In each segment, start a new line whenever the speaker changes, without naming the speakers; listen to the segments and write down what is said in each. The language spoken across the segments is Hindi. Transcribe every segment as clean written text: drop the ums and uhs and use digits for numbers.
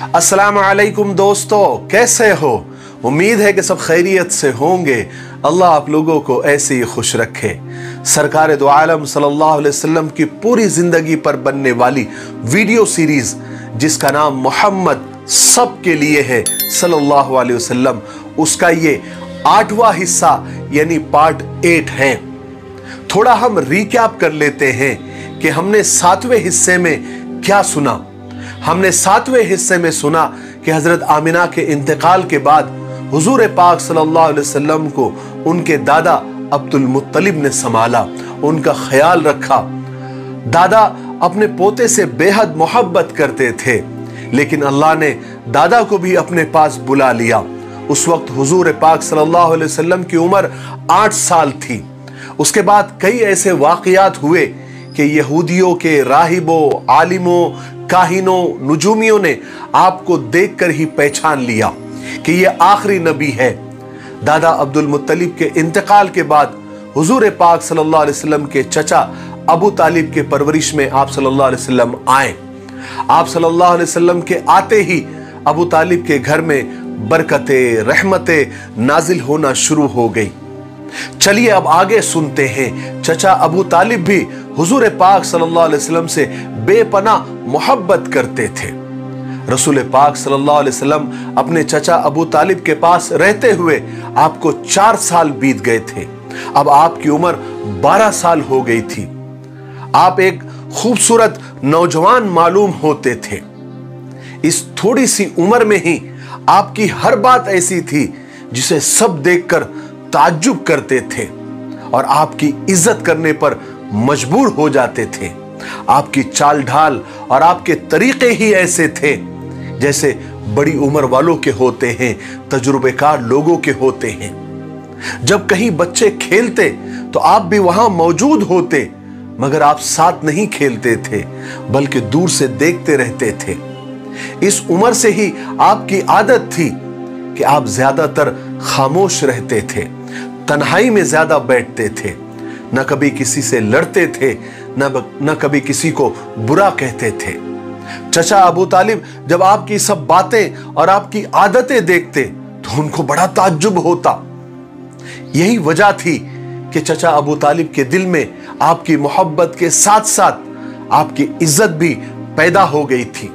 अस्सलाम वालेकुम दोस्तों, कैसे हो? उम्मीद है कि सब खैरियत से होंगे। अल्लाह आप लोगों को ऐसे ही खुश रखे। सरकार दो आलम सल्लल्लाहु अलैहि वसल्लम की पूरी जिंदगी पर बनने वाली वीडियो सीरीज जिसका नाम मोहम्मद सबके लिए है सल्लल्लाहु अलैहि वसल्लम, उसका ये 8वां हिस्सा यानी पार्ट 8 है। थोड़ा हम रिकैप कर लेते हैं कि हमने 7वें हिस्से में क्या सुना। हमने 7वें हिस्से में सुना कि हजरत आमिना के इंतकाल के बाद हुजूर पाक सल्लल्लाहु अलैहि वसल्लम को उनके दादा अब्दुल मुत्तलिब ने संभाला, उनका ख्याल रखा। दादा अपने पोते से बेहद मोहब्बत करते थे, लेकिन अल्लाह ने दादा को भी अपने पास बुला लिया। उस वक्त हुजूर पाक सल्लल्लाहु अलैहि वसल्लम की उम्र 8 साल थी। उसके बाद कई ऐसे वाकयात हुए कि यहूदियों के राहिबों, आलिमों, काहिनों, नुजूमियों ने आपको देखकर ही पहचान लिया कि यह आखिरी नबी है। दादा अब्दुल मुत्तलिब के इंतकाल के बाद हुजूर पाक सल्लल्लाहु अलैहि वसल्लम के चचा अबू तालिब के परवरिश में आप सल्लल्लाहु अलैहि वसल्लम आए। आप सल्लल्लाहु अलैहि वसल्लम के आते ही अबू तालिब के घर में बरकतें, रहमतें नाजिल होना शुरू हो गई। चलिए अब आगे सुनते हैं। चचा अबू तालिब भी हुजूर पाक सल्लल्लाहु अलैहि वसल्लम से बेपनाह मोहब्बत करते थे। रसूल पाक सल्लल्लाहु अलैहि वसल्लम अपने चचा अबू तालिब के पास रहते हुए आपको 4 साल बीत गए थे। अब आपकी उम्र 12 साल हो गई थी। आप एक खूबसूरत नौजवान मालूम होते थे। इस थोड़ी सी उम्र में ही आपकी हर बात ऐसी थी जिसे सब देखकर ताज्जुब करते थे और आपकी इज्जत करने पर मजबूर हो जाते थे। आपकी चाल ढाल और आपके तरीके ही ऐसे थे जैसे बड़ी उम्र वालों के होते हैं, तजुर्बेकार लोगों के होते हैं। जब कहीं बच्चे खेलते तो आप भी वहां मौजूद होते, मगर आप साथ नहीं खेलते थे बल्कि दूर से देखते रहते थे। इस उम्र से ही आपकी आदत थी कि आप ज्यादातर खामोश रहते थे, तन्हाई में ज्यादा बैठते थे, न कभी किसी से लड़ते थे, न कभी किसी को बुरा कहते थे। चचा अबू तालिब जब आपकी सब बातें और आपकी आदतें देखते तो उनको बड़ा ताज्जुब होता। यही वजह थी कि चचा अबू तालिब के दिल में आपकी मोहब्बत के साथ साथ आपकी इज्जत भी पैदा हो गई थी।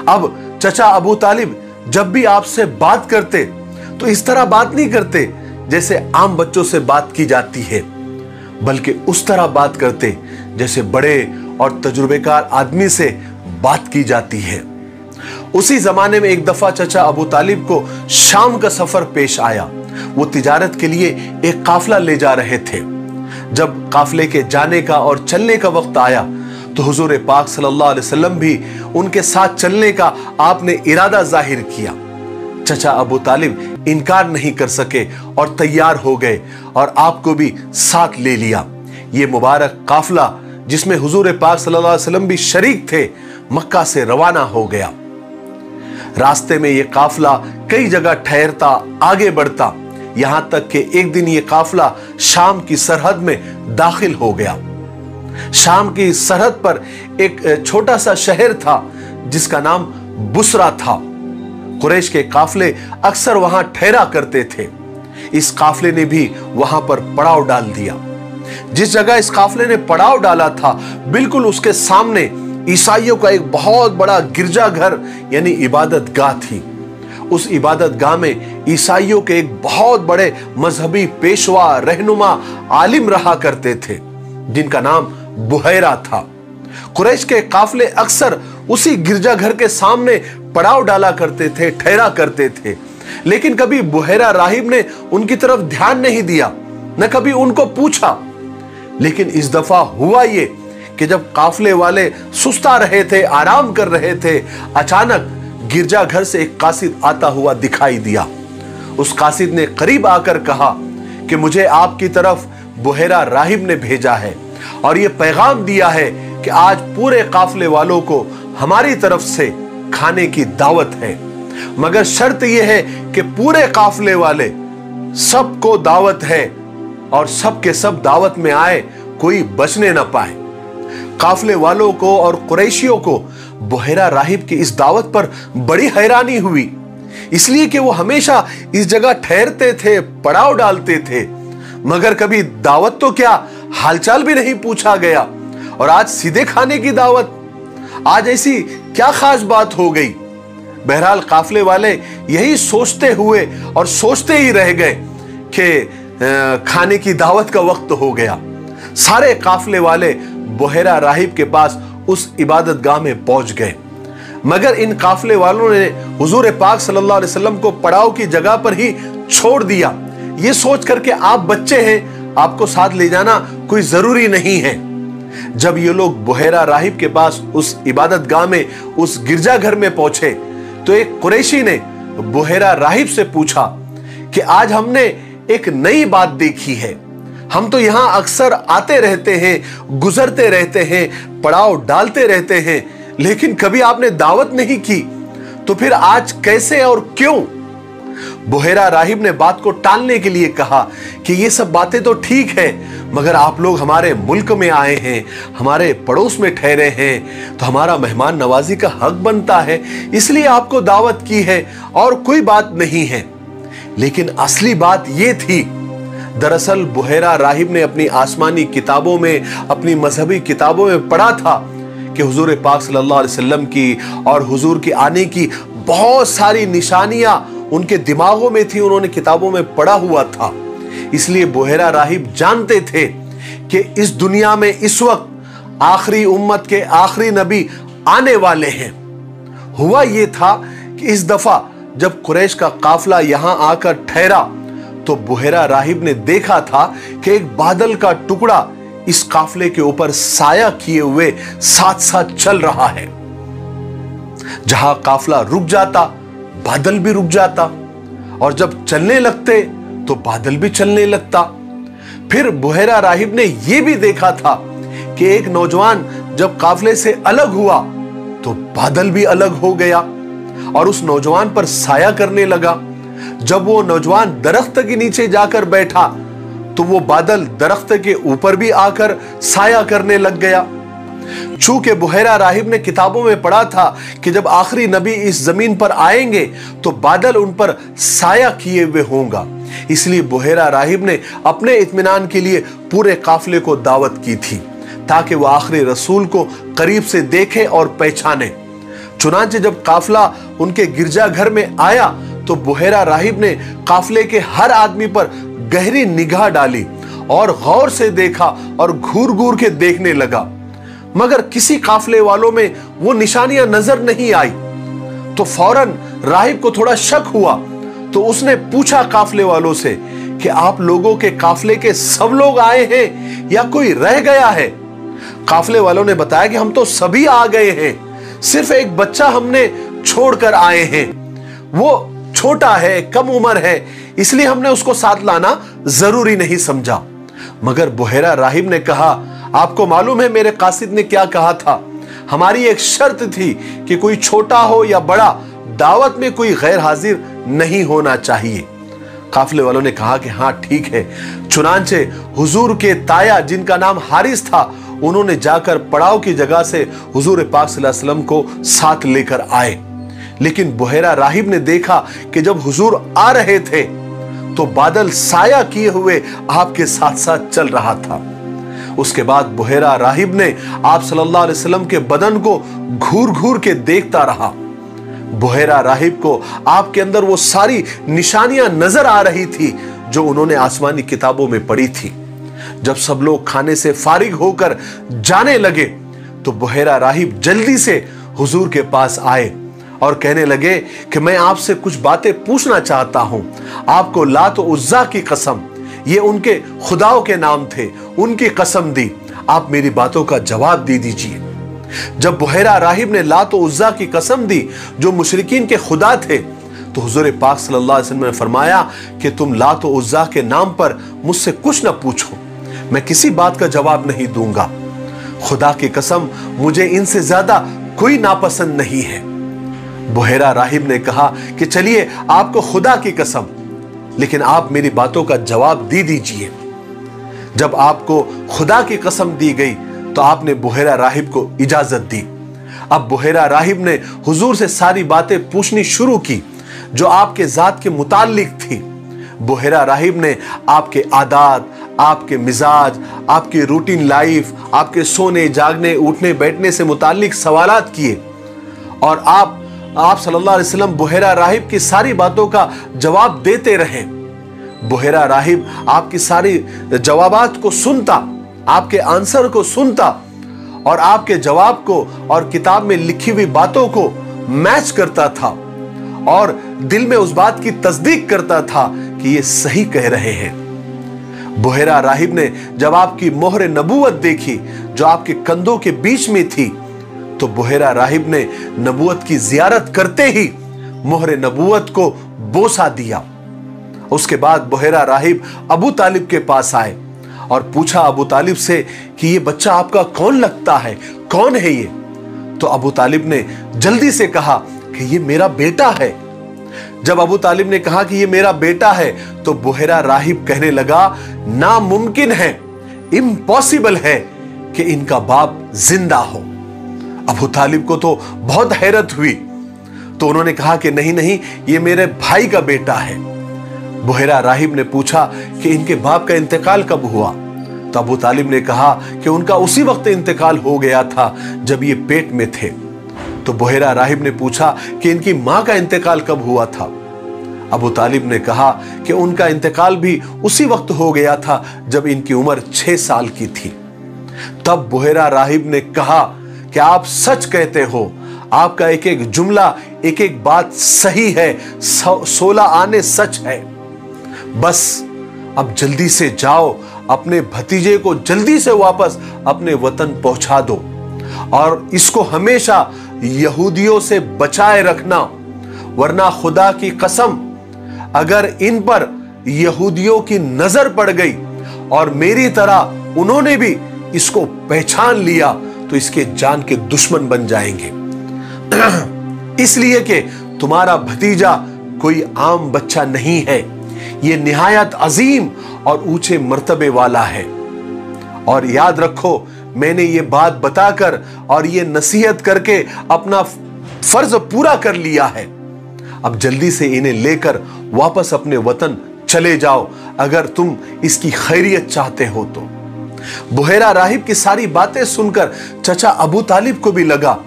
अब चचा अबू तालिब जब भी आपसे बात करते तो इस तरह बात नहीं करते जैसे आम बच्चों से बात की जाती है, बल्कि उस तरह बात करते जैसे बड़े और तजुर्बेकार आदमी से बात की जाती है। उसी जमाने में एक दफा चचा अबू तालिब को शाम का सफर पेश आया। वो तिजारत के लिए एक काफिला ले जा रहे थे। जब काफिले के जाने का और चलने का वक्त आया तो हुजूर पाक सल्लल्लाहु अलैहि वसल्लम भी उनके साथ चलने का आपने इरादा जाहिर किया। चचा अबू तालिब इनकार नहीं कर सके और तैयार हो गए और आपको भी साथ ले लिया। ये मुबारक काफिला जिसमें हुजूर पाक सल्लल्लाहु अलैहि वसल्लम भी शरीक थे, मक्का से रवाना हो गया। रास्ते में यह काफिला कई जगह ठहरता, आगे बढ़ता, यहां तक कि एक दिन यह काफिला शाम की सरहद में दाखिल हो गया। शाम की सरहद पर एक छोटा सा शहर था जिसका नाम बुसरा था। कुरैश के काफिले अक्सर वहां ठहरा करते थे। इस काफिले ने भी वहां पर पड़ाव डाल दिया। जिस जगह इस काफिले ने पड़ाव डाला था, बिल्कुल उसके सामने ईसाइयों का एक बहुत बड़ा गिरजाघर यानी इबादत गाह थी। उस इबादत गाह में ईसाइयों के एक बहुत बड़े मजहबी पेशवा, रहनुमा, आलिम रहा करते थे जिनका नाम बुहैरा था। कुरैश के काफिले अक्सर उसी गिरजाघर के सामने पड़ाव डाला करते थे, ठहरा करते थे, लेकिन कभी बुहैरा राहिब ने उनकी तरफ ध्यान नहीं दिया, न कभी उनको पूछा। लेकिन इस दफा हुआ ये कि जब काफिले वाले सुस्ता रहे थे, आराम कर रहे थे, अचानक गिरजाघर से एक कासिद आता हुआ दिखाई दिया। उस कासिद ने करीब आकर कहा कि मुझे आपकी तरफ बुहैरा राहिब ने भेजा है और यह पैगाम दिया है कि आज पूरे काफिले वालों को हमारी तरफ से खाने की दावत है, मगर शर्त यह है कि पूरे काफिले वाले सबको दावत है और सबके सब दावत में आए, कोई बचने न पाए। काफिले वालों को और कुरैशियों को बुहेरा राहिब की इस दावत पर बड़ी हैरानी हुई, इसलिए कि वो हमेशा इस जगह ठहरते थे, पड़ाव डालते थे, मगर कभी दावत तो क्या हालचाल भी नहीं पूछा गया, और आज सीधे खाने की दावत। आज ऐसी क्या खास बात हो गई? बहरहाल काफले वाले यही सोचते हुए और सोचते ही रह गए कि खाने की दावत का वक्त हो गया। सारे काफले वाले बुहेरा राहिब के पास उस इबादत गाह में पहुंच गए, मगर इन काफले वालों ने हुजूर पाक सल्लल्लाहु अलैहि वसल्लम को पड़ाव की जगह पर ही छोड़ दिया, ये सोच करके आप बच्चे हैं, आपको साथ ले जाना कोई जरूरी नहीं है। जब ये लोग बुहेरा राहिब के पास उस इबादत गाह में, उस गिरजाघर में पहुंचे, तो एक कुरैशी ने बुहेरा राहिब से पूछा कि आज हमने एक नई बात देखी है। हम तो यहां अक्सर आते रहते हैं, गुजरते रहते हैं, पड़ाव डालते रहते हैं, लेकिन कभी आपने दावत नहीं की, तो फिर आज कैसे और क्यों? बुहेरा राहिब ने बात को टालने के लिए कहा कि ये सब बातें तो ठीक है, मगर आप लोग हमारे मुल्क में आए हैं, हमारे पड़ोस में ठहरे हैं, तो हमारा मेहमान नवाजी का हक बनता है, इसलिए आपको दावत की है, और कोई बात नहीं है। लेकिन असली बात यह थी, दरअसल बुहेरा राहिब ने अपनी आसमानी किताबों में, अपनी मजहबी किताबों में पढ़ा था कि हुजूर पाक सल्लल्लाहु अलैहि वसल्लम की और हुजूर के आने की बहुत सारी निशानियां उनके दिमागों में थी, उन्होंने किताबों में पढ़ा हुआ था। इसलिए बुहेरा राहिब जानते थे कि इस दुनिया में इस वक्त आखिरी उम्मत के आखिरी नबी आने वाले हैं। हुआ यह था कि इस दफा जब कुरैश का काफिला यहां आकर ठहरा, तो बुहेरा राहिब ने देखा था कि एक बादल का टुकड़ा इस काफिले के ऊपर साया किए हुए साथ साथ चल रहा है। जहां काफिला रुक जाता, बादल भी रुक जाता, और जब चलने लगते तो बादल भी चलने लगता। फिर बुहेरा राहिब ने यह भी देखा था कि एक नौजवान जब काफिले से अलग हुआ तो बादल भी अलग हो गया और उस नौजवान पर साया करने लगा। जब वो नौजवान दरख्त के नीचे जाकर बैठा तो वो बादल दरख्त के ऊपर भी आकर साया करने लग गया। चूंकि बुहेरा राहिब ने किताबों में पढ़ा था कि जब आखिरी नबी इस जमीन पर आएंगे तो बादल उन पर साया किए हुए होगा, इसलिए बुहेरा राहिब ने अपने इत्मीनान के लिए पूरे काफिले को दावत की थी ताकि वो आखिरी रसूल को करीब से देखे और पहचाने। चुनांचे जब काफिला उनके गिरजाघर में आया तो बुहेरा राहिब ने काफिले के हर आदमी पर गहरी निगाह डाली और गौर से देखा और घूर घूर के देखने लगा, मगर किसी काफिले वालों में वो निशानियां नजर नहीं आई। तो फौरन राहिब को थोड़ा शक हुआ, तो उसने पूछा काफिले वालों से कि आप लोगों के काफिले के सब लोग आए हैं या कोई रह गया है? काफिले वालों ने बताया कि हम तो सभी आ गए हैं, सिर्फ एक बच्चा हमने छोड़कर आए हैं, वो छोटा है, कम उम्र है, इसलिए हमने उसको साथ लाना जरूरी नहीं समझा। मगर बुहेरा राहिब ने कहा, आपको मालूम है मेरे कासिद ने क्या कहा था? हमारी एक शर्त थी कि कोई छोटा हो या बड़ा, दावत में कोई गैर हाजिर नहीं होना चाहिए। काफिले वालों ने कहा कि हाँ ठीक है। चुनांचे हुजूर के ताया जिनका नाम हारिस था, उन्होंने जाकर पड़ाव की जगह से हुजूर पाक सल्लल्लाहु अलैहि वसल्लम को साथ लेकर आए। लेकिन बुहेरा राहिब ने देखा कि जब हुजूर आ रहे थे तो बादल साया किए हुए आपके साथ साथ चल रहा था। उसके बाद बुहेरा राहिब ने आप सल्लल्लाहु अलैहि वसल्लम के बदन को घूर घूर के देखता रहा। बुहेरा राहिब को आपके अंदर वो सारी निशानियां नजर आ रही थी जो उन्होंने आसमानी किताबों में पढ़ी थी। जब सब लोग खाने से फारिग होकर जाने लगे तो बुहेरा राहिब जल्दी से हुजूर के पास आए और कहने लगे कि मैं आपसे कुछ बातें पूछना चाहता हूं। आपको लात और उज्जा की कसम, ये उनके खुदाओं के नाम थे, उनकी कसम दी, आप मेरी बातों का जवाब दे दीजिए। जब बुहेरा राहिब ने लात और उज्जा की कसम दी जो मुशरिकीन के खुदा थे, तो हुजूर पाक सल्लल्लाहु अलैहि वसल्लम ने फरमाया कि तुम लात और उज्जा के नाम पर मुझसे कुछ न पूछो, मैं किसी बात का जवाब नहीं दूंगा। खुदा की कसम, मुझे इनसे ज्यादा कोई नापसंद नहीं है। बुहेरा राहिब ने कहा कि चलिए आपको खुदा की कसम, लेकिन आप मेरी बातों का जवाब दे दीजिए। जब आपको खुदा की कसम दी गई तो आपने बुहेरा राहिब को इजाजत दी। अब बुहैरा राहिब ने हुजूर से सारी बातें पूछनी शुरू की जो आपके जात के मुताल्लिक थी। बुहैरा राहिब ने आपके आदात, आपके मिजाज, आपकी रूटीन लाइफ, आपके सोने जागने उठने बैठने से मुताल्लिक सवालात किए और आप सल्लल्लाहु अलैहि वसल्लम बुहैरा राहिब की सारी बातों का जवाब देते रहे। बुहैरा राहिब आपकी सारी जवाबात को सुनता, आपके आंसर को सुनता और आपके जवाब को और किताब में लिखी हुई बातों को मैच करता था और दिल में उस बात की तस्दीक करता था कि ये सही कह रहे हैं। बुहैरा राहिब ने जब आपकी मोहर नबूवत देखी जो आपके कंधों के बीच में थी, तो बुहैरा राहिब ने नबूवत की जियारत करते ही मोहर नबूवत को बोसा दिया। उसके बाद बुहैरा राहिब अबू तालिब के पास आए और पूछा अबू तालिब से कि ये बच्चा आपका कौन लगता है, कौन है ये? तो अबू तालिब ने जल्दी से कहा कि ये मेरा बेटा है। जब अबू तालिब ने कहा कि ये मेरा बेटा है, तो बुहैरा राहिब कहने लगा, नामुमकिन है, इम्पॉसिबल है कि इनका बाप जिंदा हो। अबू तालिब को तो बहुत हैरत हुई, तो उन्होंने कहा कि नहीं नहीं, ये मेरे भाई का बेटा है। बुहैरा राहिब ने पूछा कि इनके बाप का इंतकाल कब हुआ? तो अबू तालिब ने कहा कि उनका उसी वक्त इंतकाल हो गया था जब ये पेट में थे। तो बुहैरा राहिब ने पूछा कि इनकी मां का इंतकाल कब हुआ था? अबू तालिब ने कहा कि उनका इंतकाल भी उसी वक्त हो गया था जब इनकी उम्र 6 साल की थी। तब बुहैरा राहिब ने कहा कि आप सच कहते हो, आपका एक एक जुमला, एक एक बात सही है, 16 आने सच है। बस अब जल्दी से जाओ, अपने भतीजे को जल्दी से वापस अपने वतन पहुंचा दो और इसको हमेशा यहूदियों से बचाए रखना, वरना खुदा की कसम अगर इन पर यहूदियों की नजर पड़ गई और मेरी तरह उन्होंने भी इसको पहचान लिया तो इसके जान के दुश्मन बन जाएंगे। इसलिए कि तुम्हारा भतीजा कोई आम बच्चा नहीं है, ये निहायत अजीम और ऊंचे मर्तबे वाला है। और याद रखो, मैंने ये बात बताकर और ये नसीहत करके अपना फर्ज पूरा कर लिया है। अब जल्दी से इन्हें लेकर वापस अपने वतन चले जाओ अगर तुम इसकी खैरियत चाहते हो तो। बुहैरा राहिब की सारी बातें सुनकर चचा अबू तालिब को भी लगा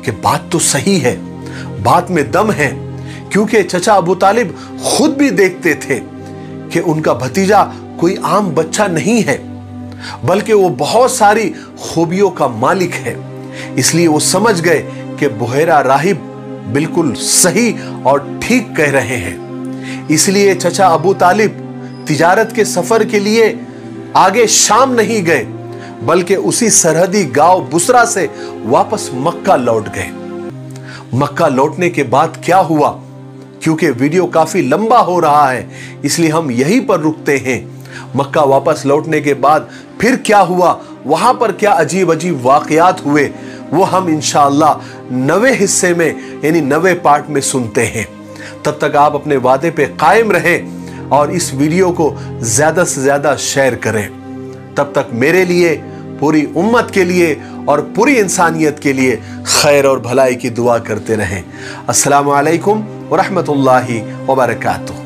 कि बात तो सही है, बात में दम है, क्योंकि चचा अबू तालिब खुद भी देखते थे कि उनका भतीजा कोई आम बच्चा नहीं है, बल्कि वो बहुत सारी खूबियों का मालिक है। इसलिए वो समझ गए कि बुहैरा राहिब बिल्कुल सही और ठीक कह रहे हैं। इसलिए चचा अबू तालिब तिजारत के सफर के लिए आगे शाम नहीं गए, बल्कि उसी सरहदी गांव बुसरा से वापस मक्का लौट गए। मक्का लौटने के बाद क्या हुआ, क्योंकि वीडियो काफी लंबा हो रहा है इसलिए हम यहीं पर रुकते हैं। मक्का वापस लौटने के बाद फिर क्या हुआ, वहां पर क्या अजीब अजीब वाकयात हुए, वो हम इंशाअल्लाह 9वें हिस्से में यानी 9वें पार्ट में सुनते हैं। तब तक आप अपने वादे पे कायम रहें और इस वीडियो को ज्यादा से ज्यादा शेयर करें। तब तक मेरे लिए, पूरी उम्मत के लिए और पूरी इंसानियत के लिए खैर और भलाई की दुआ करते रहें। अस्सलामु अलैकुम व रहमतुल्लाहि व बरकातुहू।